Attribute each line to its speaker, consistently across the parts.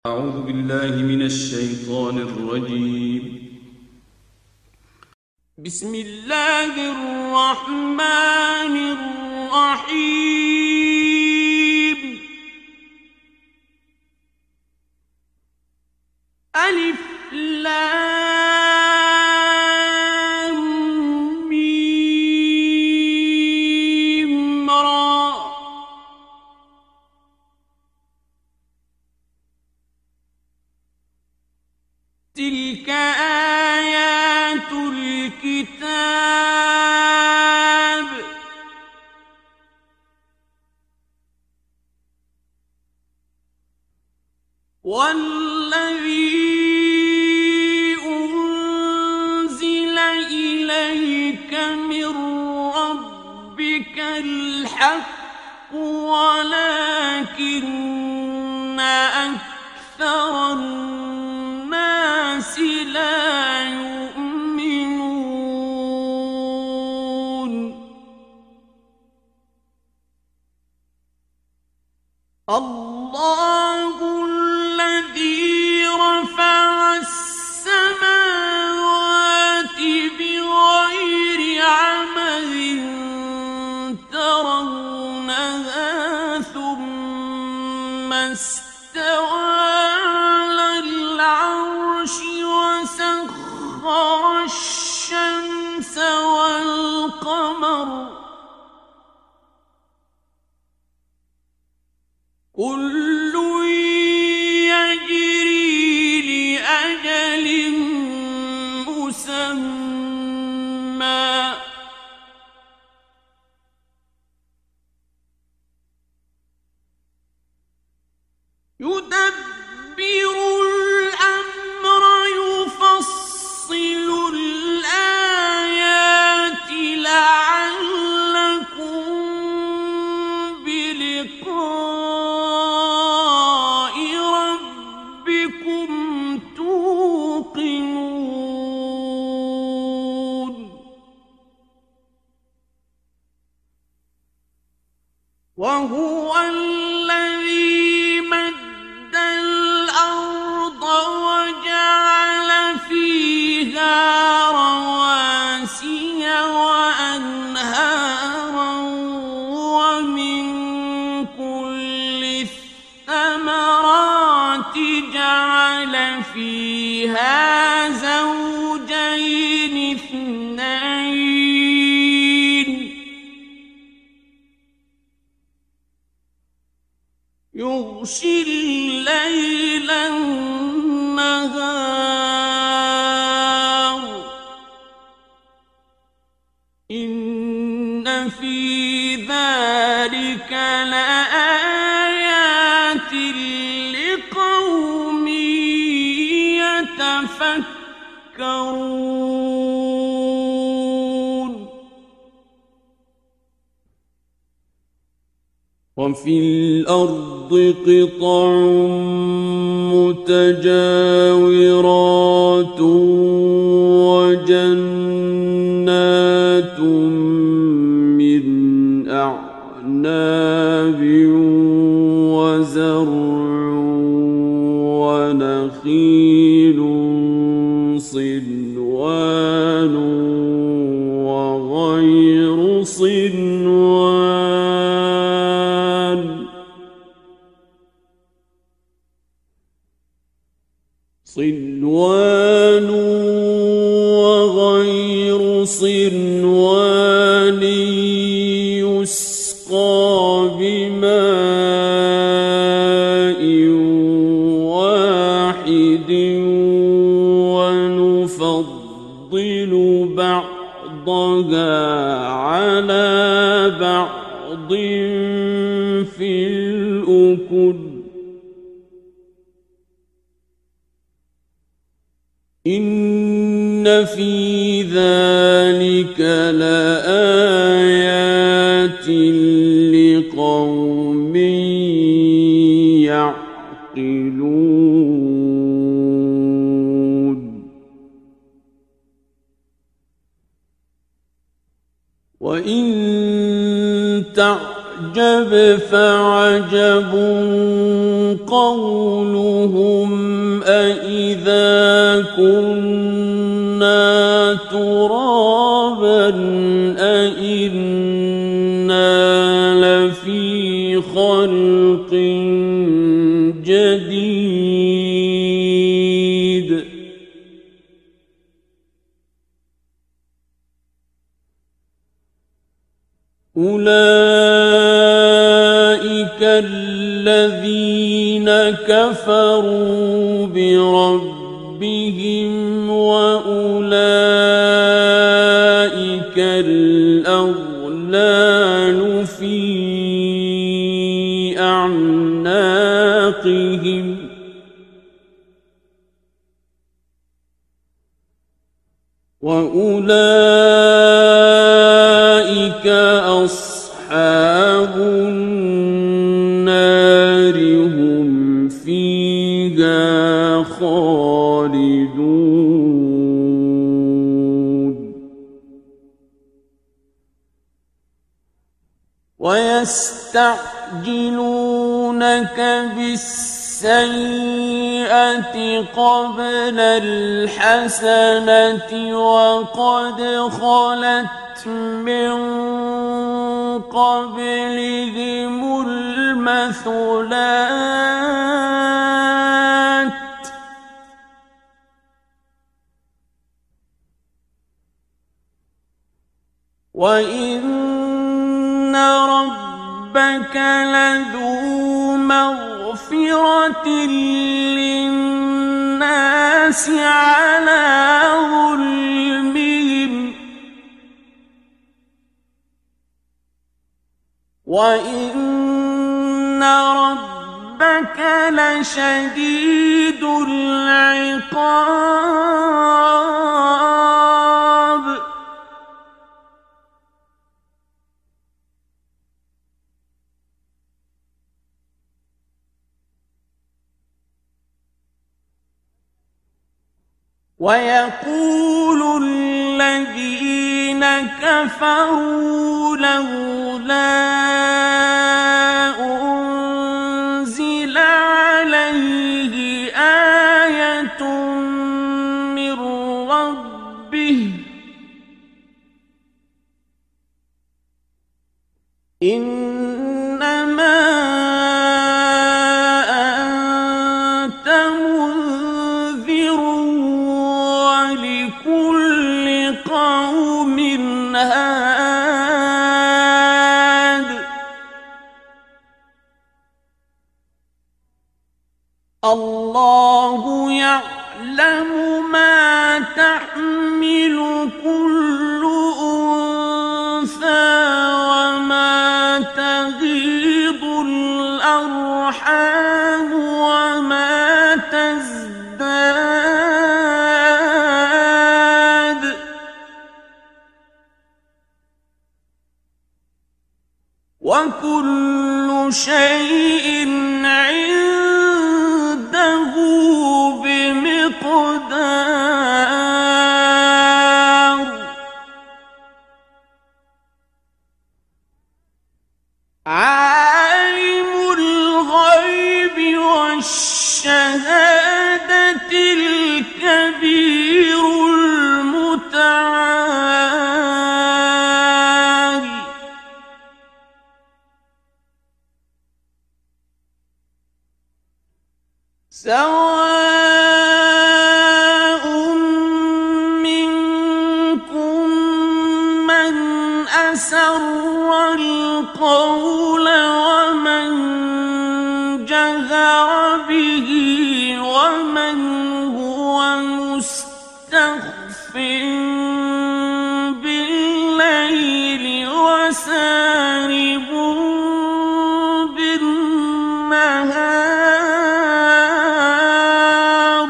Speaker 1: أعوذ بالله من الشيطان الرجيم.
Speaker 2: بسم الله الرحمن الرحيم. ألف لام ميم را. تلك آيات الكتاب. والذي أنزل إليك من ربك الحق ولكن أكثر الناس لا يؤمنون. الله الذي رفع السماوات بغير عمد ترونها ثم استوى على العرش وسخر الشمس والقمر كل يجري لأجل مسمى يدبر الأمر يفصل الآيات لعلكم بلقاء ربكم توقنون. وهو الذي مد الأرض وجعل فيها رواسي وأنهارا ومن كل الثمرات جعل فيها زوجين اثنين يغشي الليل النهار إن في ذلك لآيات لقوم يتفكرون. وفي الأرض قطع متجاورات وجنات من أعناب وزرع ونخيل صنوان وغير صنوان وغير صنوان يسقى بماء واحد ونفضل بعضها على بعض في الأكل إن في ذلك لآيات لقوم يعقلون. وإن تعجب تعجب فعجب قولهم أإذا كنا ترابا أإنا لفي خلق جديد أولئك الذين كفروا بربهم وأولئك الأغلال في أعناقهم وأولئك أصحاب النار هم فيها خالدون ويستعجلونك بالسيئة قبل الحسنة وقد خلت من قبلهم المثلات وإن ربك لذو مغفرة للناس على ظلمهم وإن ربك لشديد العقاب ويقول الذين كفروا لولا أنزل عليه آية من ربه إنما أنت منذر ولكل قوم هاد الله يعلم ما تحمل كل أنثى وما تغيض الأرحام وما تزداد وكل شيء عنده بمقدار عالم الغيب والشهادة الكبير المتعال سواء منكم من أسر القول ومن جهر به ومن هو مستخف بالليل وسارب بالنهار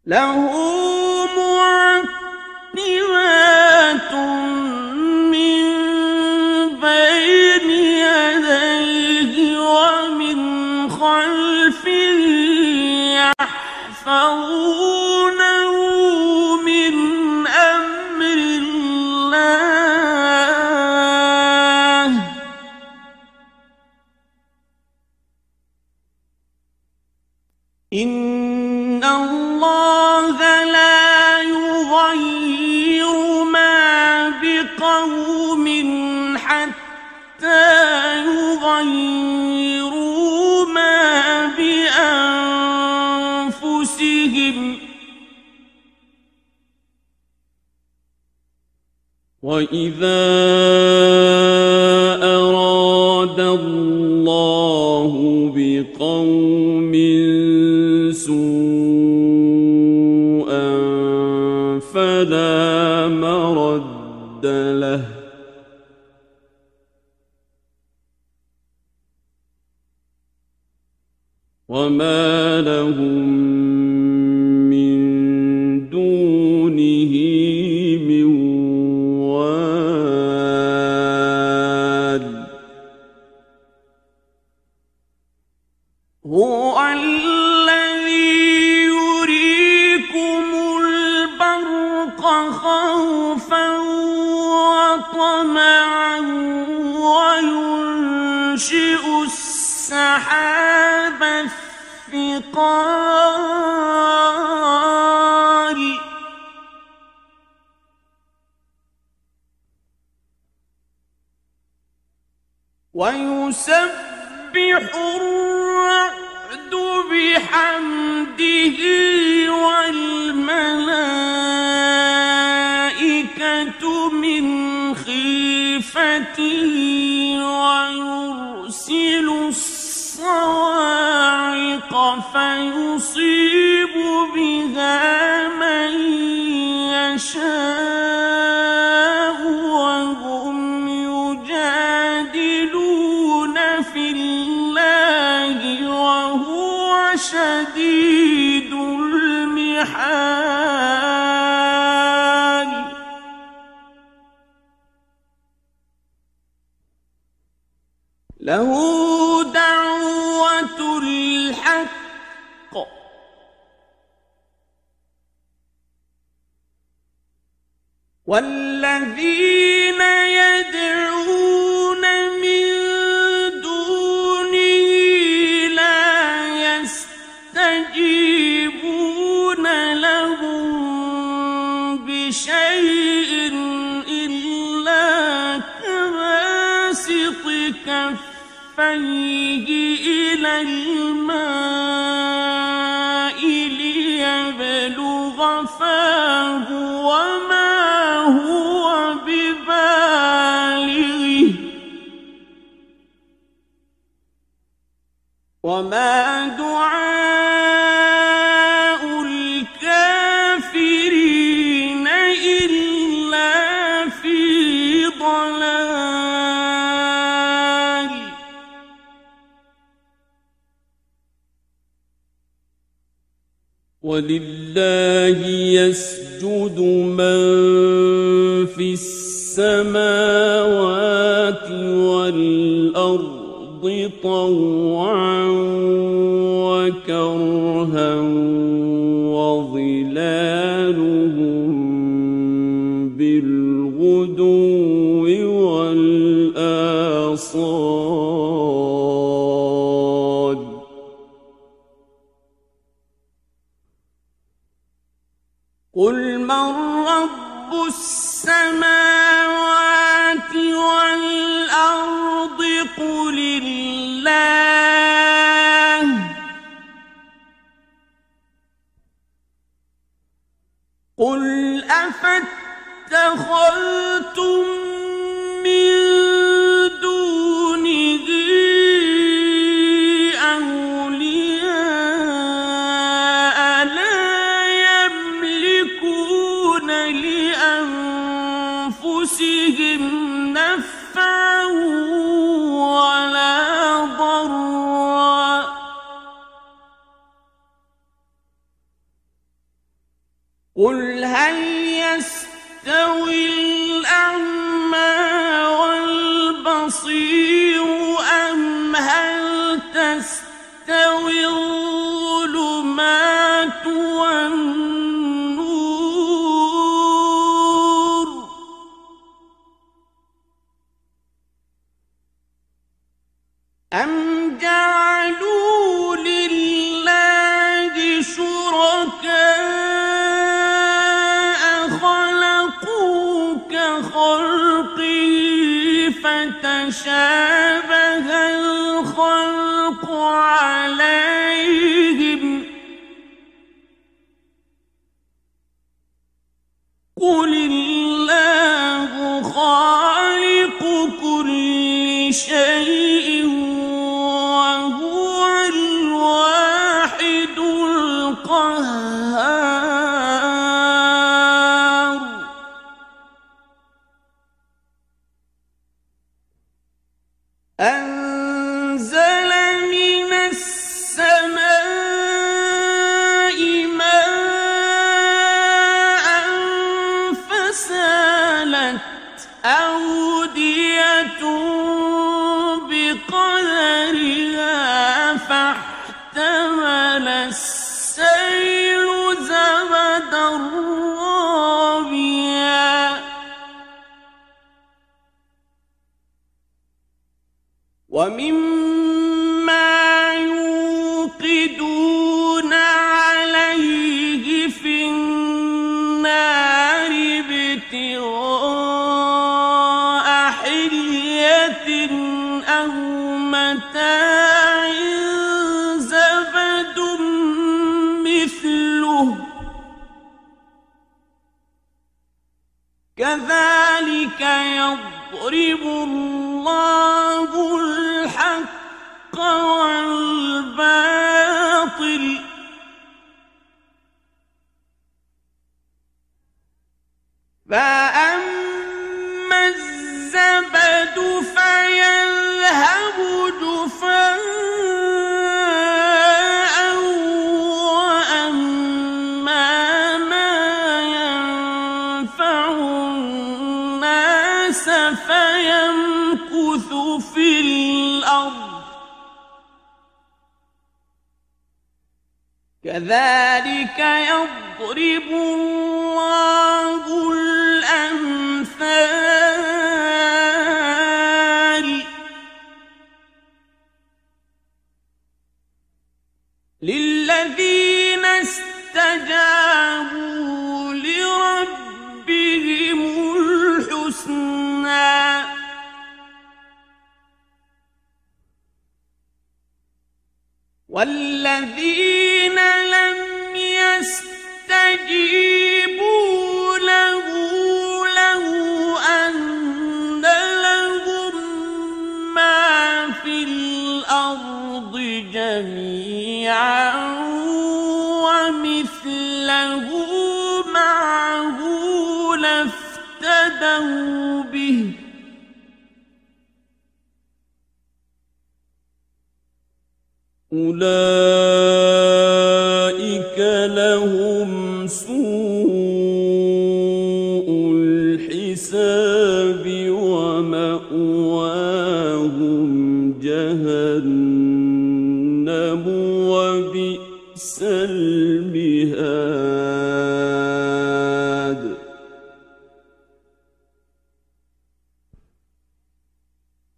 Speaker 2: له معقبات من بين يديه ومن خلفه يحفظونه من أمر إن الله لا يغير ما بقوم حتى يغيروا ما بأنفسهم وإذا أراد الله بقوم سوءا فلا مرد له وما لهم من دونه من وال هو الذي يريكم البرق خوفا وطمعا وينشئ السحاب الثقال ويسبح الرعد بحمده والملائكة من خيفته ويرسل الصواعق فيصيب بها من يشاء وهم يجادلون في الله وهو شديد المحال له دعوة الحق والذين يدعون من دونه لا يستجيبون لهم بشيء إلا كباسط كفيه إلى الماء ليبلغ فاه وما هو ببالغه وما دعاء الكافرين إلا في ضلال ولله يسجد من في السماوات والأرض طوعا وكرها وظلالهم بالغدو والآصال قل من رب السماوات والأرض قل الله قل أفاتخذتم من دونه أولياء لا يملكون لأنفسهم نفعا ولا ضرا قل هل يستوي الأعمى والبصير أم هل تستوي الظلمات والنور أم جعلوا لله تشابه الخلق عليهم قل الله خالق كل شيء وهو الواحد القهار أنزل من السماء ماء فسالت أودية بقدرها فاحتمل السيل زبدا رابيا ومما يوقدون عليه في النار ابتغاء حلية أو متاع زبد مثله كذلك يضرب الله الحق والباطل فأما الزبد فيذهب جفاء وأما ما ينفع الناس فيمكث في الأرض كذلك يضرب الله الأمثال للذين استجابوا لربهم الحسنى والذين لم يستجيبوا له أن لهم ما في الأرض جميعا ومثله معه لافتدوا به أولئك لهم سوء الحساب ومأواهم جهنم وبئس المهاد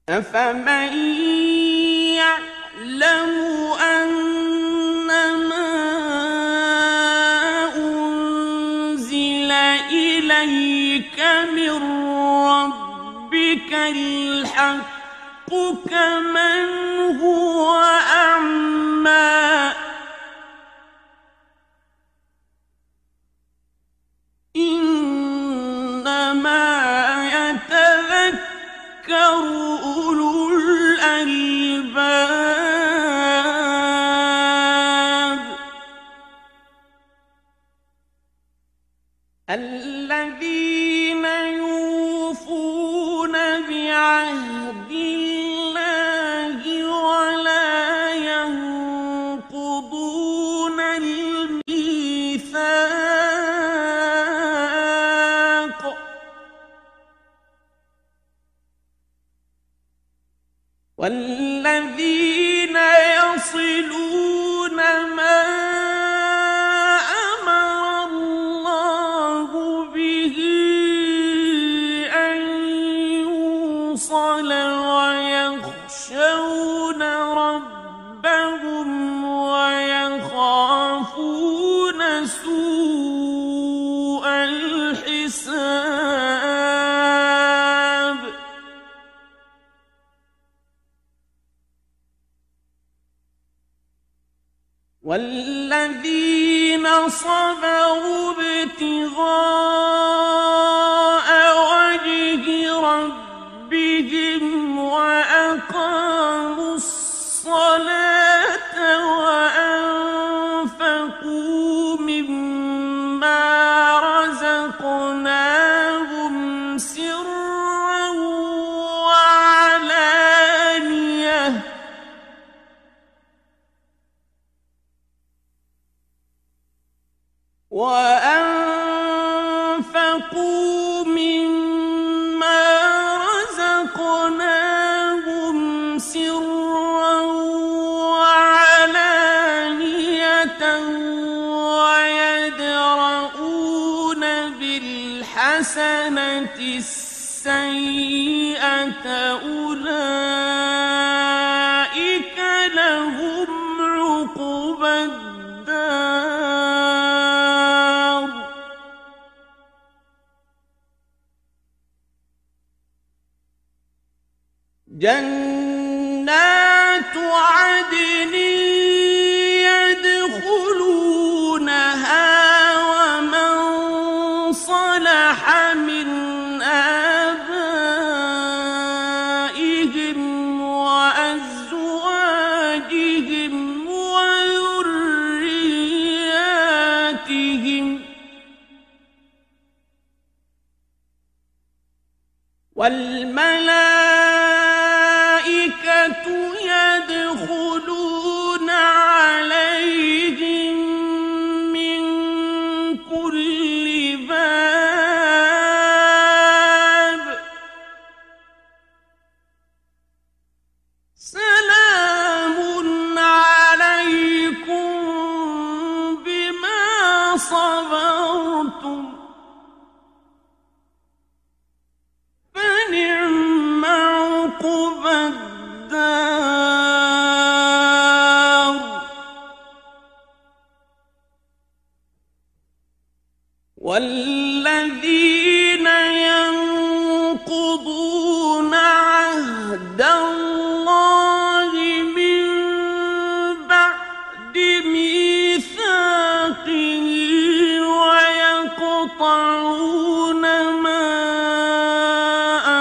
Speaker 2: أفمن يعلم أنما أنزل إليك من ربك الحق كمن هو أعمى إنما يتذكر أولو الألباب الذين يوفون بعهد الله ولا ينقضون الميثاق والذين يصلون ما أمر الله به أن يوصل ويخشون ربهم ويخافون سوء الحساب والذين صبروا ابتغاء وجه ربهم وأقاموا الصلاة وأنفقوا مما رزقناهم سرا وعلانية ويدرؤون بالحسنة السيئة أولئك لهم عقبى الدار جنات عدن يدخلونها ومن صلح من آبائهم وأزواجهم وذرياتهم والملائكة يدخلون عليهم من كل باب سلام عليكم بما صبرتم فنعم عقبى الدار والذين ينقضون عهد الله من بعد ميثاقه ويقطعون ما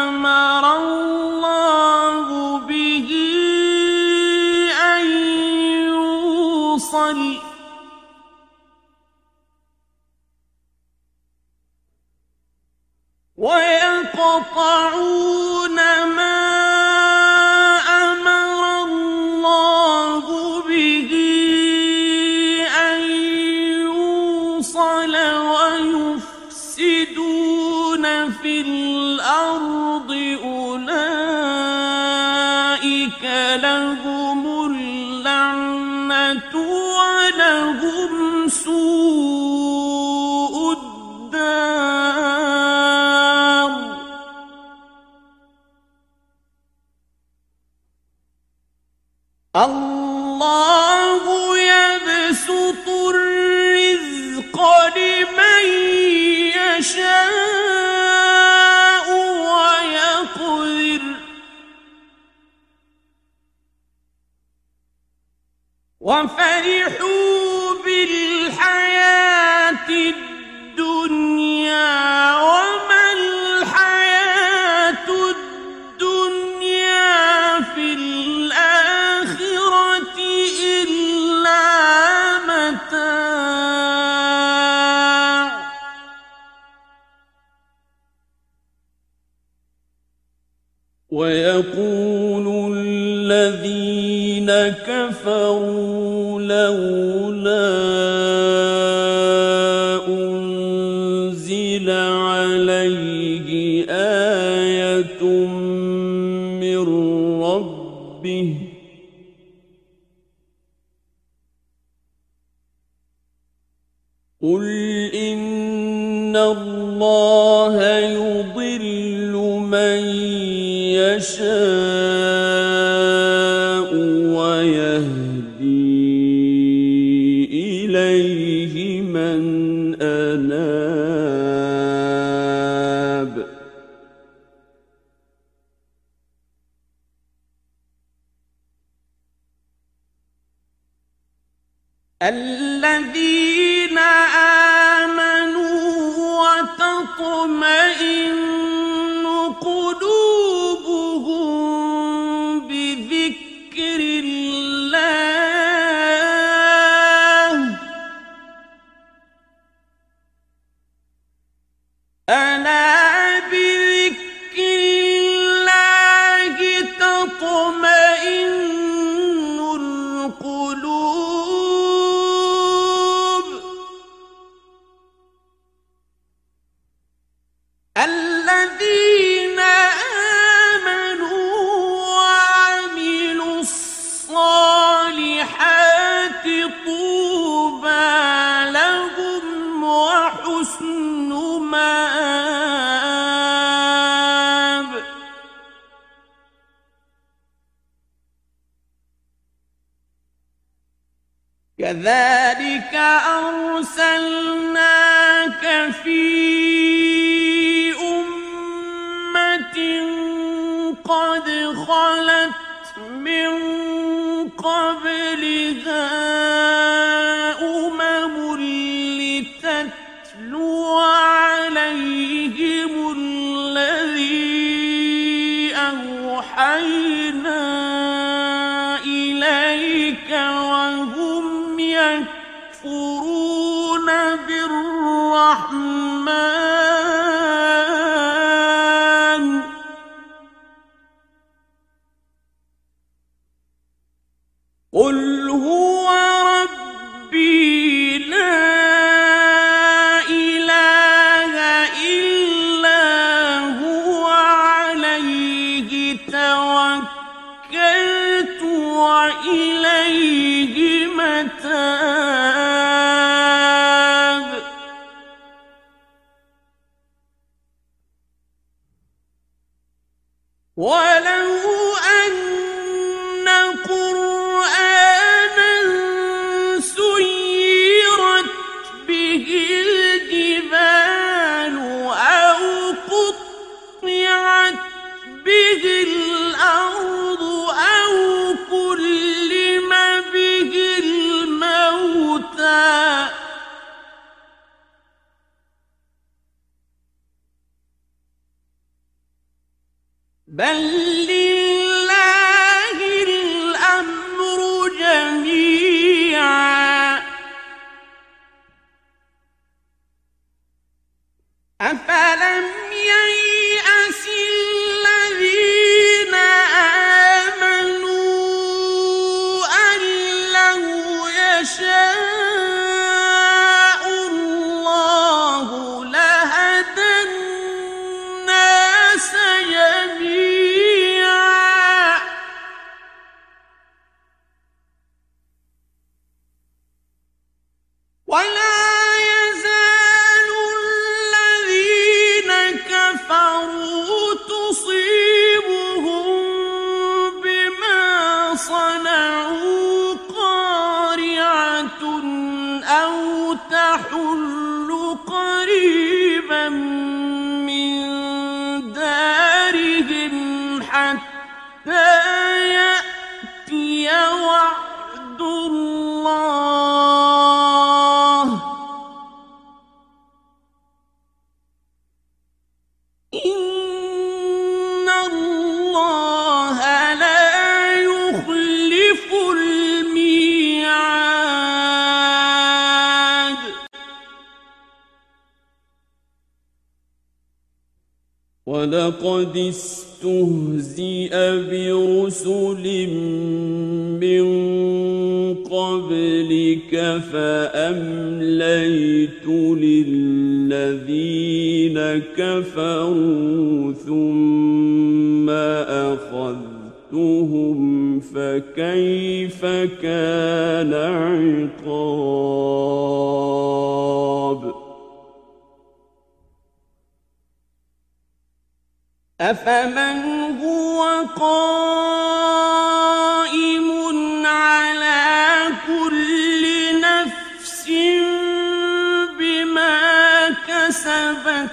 Speaker 2: أمر الله به أن يوصل ويقطعون ما أمر الله به أن يوصل ويفسدون في الأرض أولئك لهم اللعنة ولهم سوء الدار الله يبسط الرزق لمن يشاء ويقدر وفرحوا بالحياة الدنيا وما الحياة الدنيا في الآخرة إلا متاع ويقول الذين كفروا لولا أنزل عليه آية من ربه قل إن الله يضل من يشاء ويهدي إليه من أناب الذين آمنوا وتطمئن قلوبهم بذكر الله ألا بذكر الله تطمئن القلوب الذين آمنوا وعملوا الصالحات طوبى لهم وحسن مآب كذلك أرسلناك في أمة قد خلت من قبلها أمم لتتلو عليهم الذي أوحينا إليك وهم يكفرون بالرحمن قل هو ربي لا إله إلا هو عليه توكلت وإليه متاب ولو أن قرآنا سيرت به الجبال أو قطعت به الأرض أو كلم به الموتى بل لله الأمر جميعا أفلم ييأس الذين آمنوا أن لو يشاء الله لهدى الناس جميعا ولا يزال الذين كفروا تصيبهم بما صنعوا قارعة أو تحل قريبا من دارهم حتى يأتي وعد الله إن الله لا يخلف الميعاد ولقد استهزئ برسل من قبلك فأمليت للذين كفروا ثم أخذتهم فكيف كان عقاب أفمن هو قائم على كل نفس بما كسبت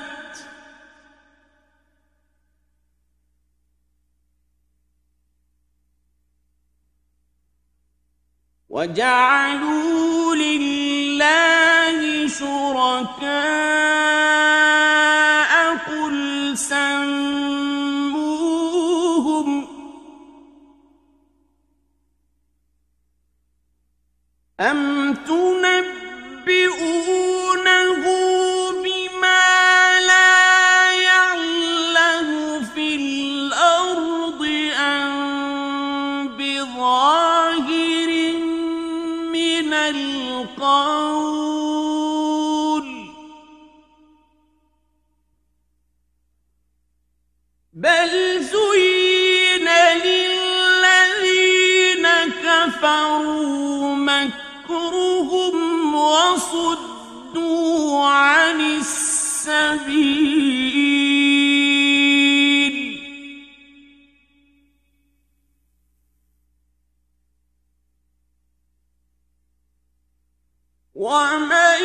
Speaker 2: وجعلوا اللَّهِ شُرَكَاءَ قُلْ سَمُّوهُمْ أَمْ تُنَبِّئُونَهُ بِمَا لَا يَعْلَمُ فِي الْأَرْضِ أَمْ بِظَاهِرٍ مِّنَ الْقَوْلِ ۗ بَلْ زُيِّنَ لِلَّذِينَ كَفَرُوا مَكْرُهُمْ وَصُدُّوا عَنِ السَّبِيلِ وَمَن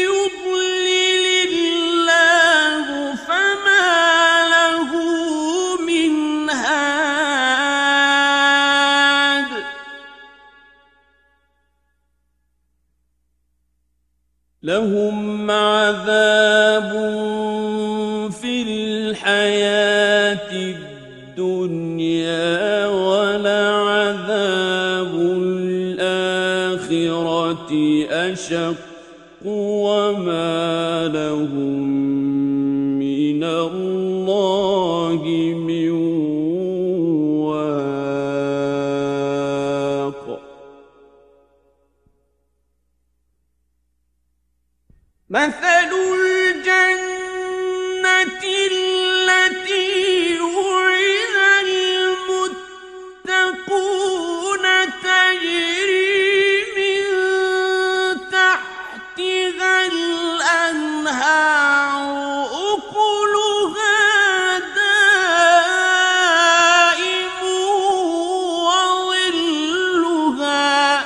Speaker 2: يُضْلِلِ اللَّهُ فَمَا لَهُ مِنْ هَادٍ لَهُمْ عَذَابٌ فِي الْحَيَاةِ الدُّنْيَا وَلَعَذَابُ الْآخِرَةِ أَشَقُّ وَمَا لَهُم مِّنَ اللَّهِ مِن وَاقٍ مَثَلُ الْجَنَّةِ الَّتِي وُعِدَ الْمُتَّقُونَ تَجْرِي مِن تَحْتِهَا الْأَنْهَارُ أُكُلُهَا دَائِمٌ وَظِلُّهَا ۚ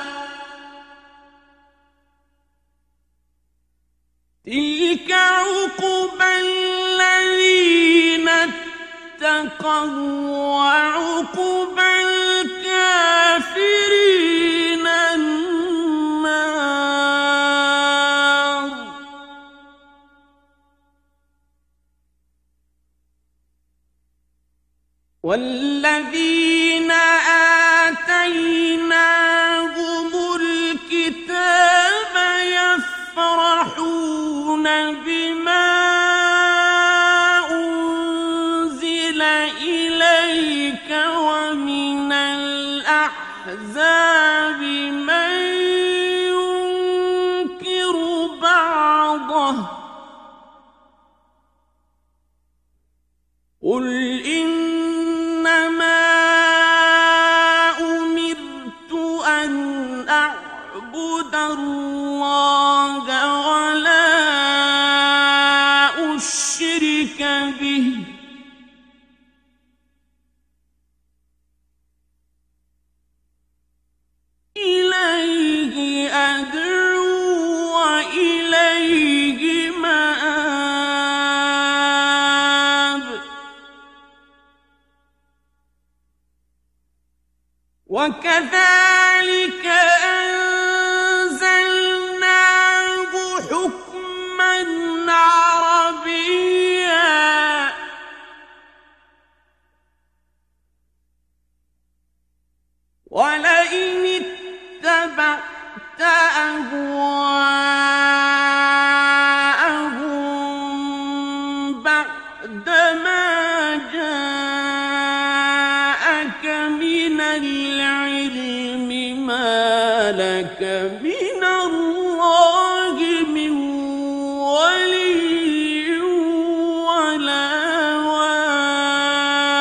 Speaker 2: تِلْكَ عُقْبَى الَّذِينَ اتَّقَوا ۖ وَّعُقْبَى الْكَافِرِينَ النَّارُ وَالَّذِينَ آتَيْنَاهُمُ الْكِتَابَ يَفْرَحُونَ بِمَا أُنزِلَ إِلَيْكَ وَمِنَ الْأَحْزَابِ مَن يُنكِرُ بَعْضَهُ ۚ قُلْ إِنَّمَا أُمِرْتُ أَنْ أَعْبُدَ اللَّهَ وَلَا أُشْرِكَ بِهِ إِلَيْهِ أَدْعُو وَإِلَيْهِ مَآبِ وَكَذَلِكَ أَنزَلْنَاهُ حُكْمًا عَرَبِيًّا ۚ وَلَئِنِ اتَّبَعْتَ أَهْوَاءَهُم بَعْدَمَا جَاءَكَ مِنَ الْعِلْمِ مَا لَكَ مِنَ اللَّهِ مِن وَلِيٍّ وَلَا وَاقٍ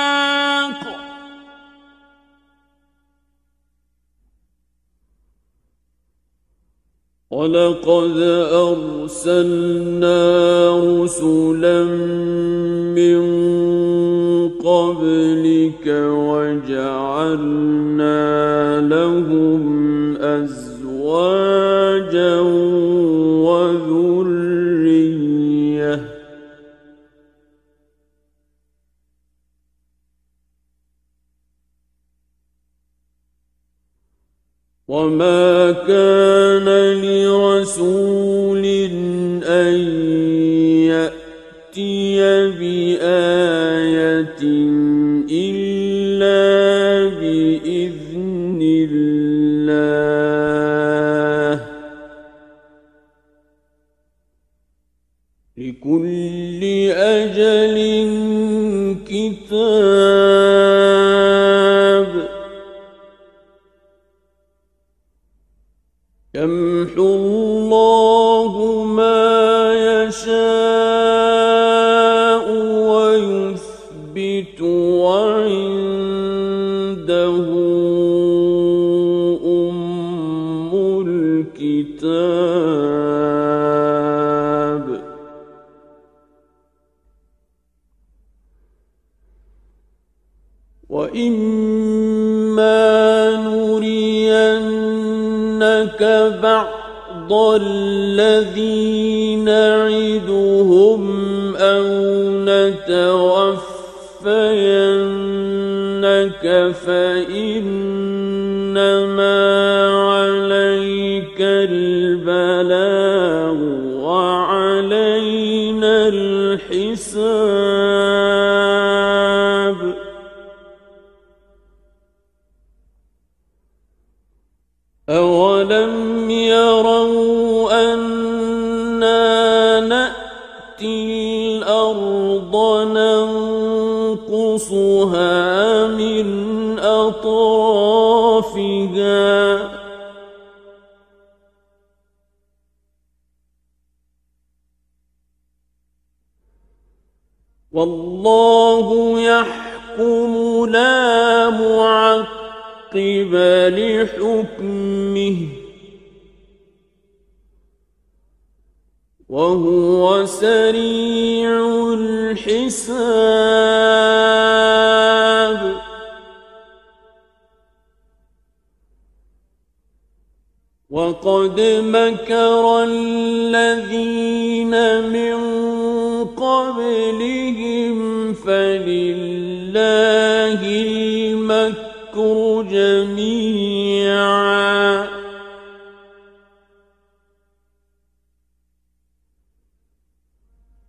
Speaker 2: وَلَقَدْ أَرْسَلْنَا رُسُلًا مِّن قَبْلِكَ وَجَعَلْنَا لَهُمْ أَزْوَاجًا وَذُرِّيَّةً ۚ وما كان لرسول أن يأتي بآية إلا بإذن الله لكل أجل كتاب يمحو الله ما يشاء ويثبت وعنده أم الكتاب وإما نرينك بعض الذي نعدهم أو نتوفينك فإنما عليك البلاغ وعلينا الحساب أولم يروا أنا نأتي الأرض ننقصها من أطرافها والله يحكم لا معقب لحكمه وهو سريع الحساب وقد مكر الذين من قبلهم فلله المكر جميعا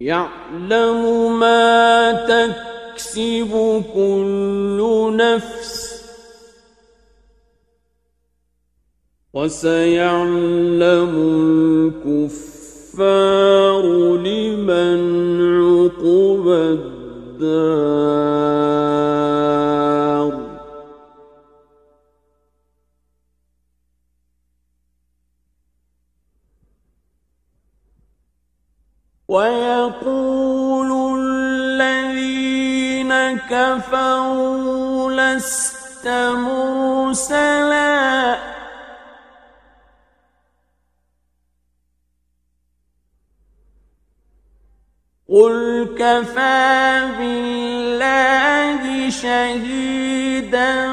Speaker 2: يعلم ما تكسب كل نفس وسيعلم الكفار لمن عقبى الدار ويقول الذين كفروا لست مرسلا قل كفى بالله شهيدا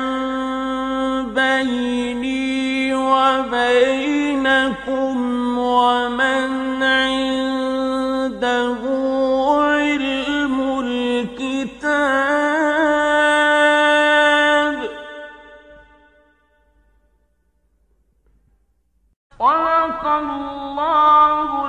Speaker 2: بيني وبينكم ومن عنده علم الكتاب صدق الله